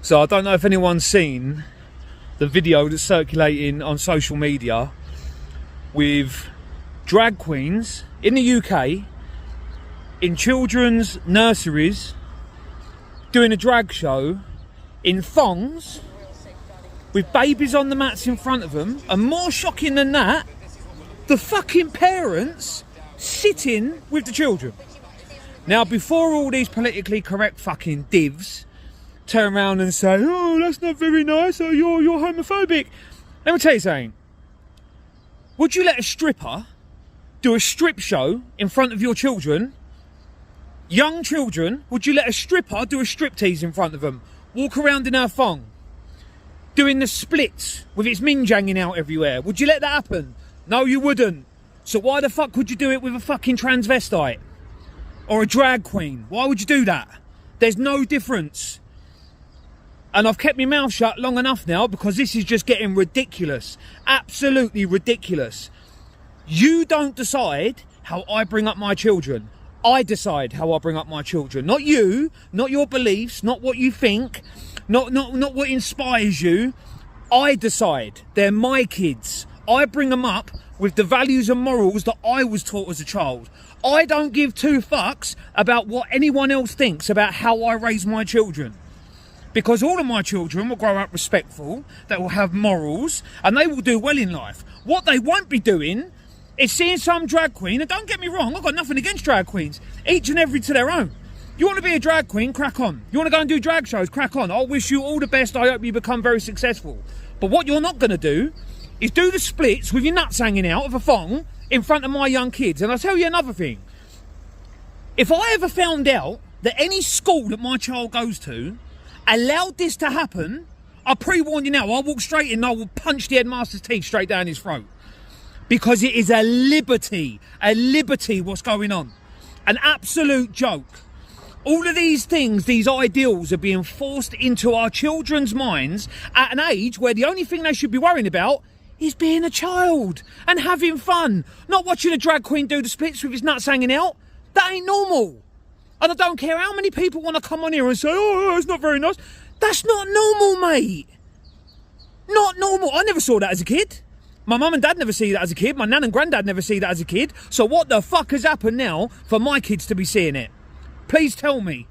So I don't know if anyone's seen the video that's circulating on social media with drag queens in the UK in children's nurseries doing a drag show in thongs with babies on the mats in front of them, and more shocking than that, the fucking parents sitting with the children. Now, before all these politically correct fucking divs turn around and say, oh, that's not very nice, or you're homophobic, let me tell you something. Would you let a stripper do a strip show in front of your children? Young children, would you let a stripper do a striptease in front of them? Walk around in her thong? Doing the splits with its minge hanging out everywhere? Would you let that happen? No, you wouldn't. So why the fuck would you do it with a fucking transvestite? Or a drag queen? Why would you do that? There's no difference. And I've kept my mouth shut long enough now because this is just getting ridiculous. Absolutely ridiculous. You don't decide how I bring up my children. I decide how I bring up my children. Not you, not your beliefs, not what you think, not what inspires you. I decide. They're my kids. I bring them up with the values and morals that I was taught as a child. I don't give two fucks about what anyone else thinks about how I raise my children. Because all of my children will grow up respectful, they will have morals, and they will do well in life. What they won't be doing is seeing some drag queen, and don't get me wrong, I've got nothing against drag queens, each and every to their own. You want to be a drag queen, crack on. You want to go and do drag shows, crack on. I wish you all the best, I hope you become very successful. But what you're not going to do is do the splits with your nuts hanging out of a thong in front of my young kids. And I'll tell you another thing. If I ever found out that any school that my child goes to allowed this to happen, I pre-warn you now, I'll walk straight in and I will punch the headmaster's teeth straight down his throat. Because it is a liberty what's going on. An absolute joke. All of these things, these ideals are being forced into our children's minds at an age where the only thing they should be worrying about is being a child and having fun. Not watching a drag queen do the splits with his nuts hanging out. That ain't normal. And I don't care how many people want to come on here and say, oh, it's not very nice. That's not normal, mate. Not normal. I never saw that as a kid. My mum and dad never see that as a kid. My nan and granddad never see that as a kid. So what the fuck has happened now for my kids to be seeing it? Please tell me.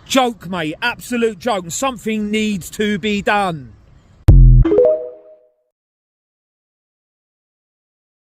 Joke, mate. Absolute joke. Something needs to be done.